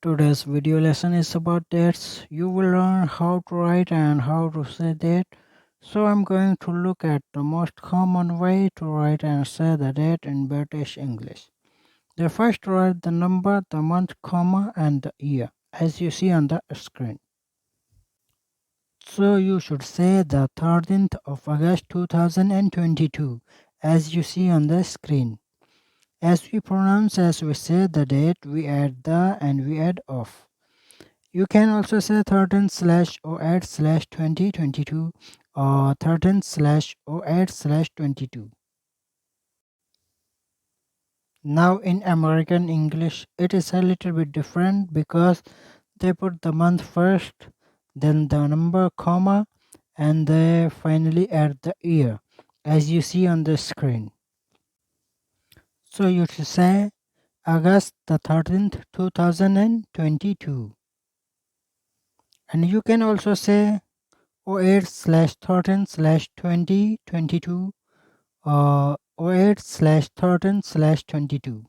Today's video lesson is about dates. You will learn how to write and how to say date. So I'm going to look at the most common way to write and say the date in British English. The first write the number, the month, comma and the year as you see on the screen. So you should say the 13th of August 2022 as you see on the screen. As we pronounce as we say the date, we add the and we add of. You can also say 13/08/2022 or 13/08/22. Now in American English it is a little bit different because they put the month first, then the number, comma, and they finally add the year as you see on the screen. So you should say August the 13th 2022, and you can also say 08/13/2022 or 08/13/22.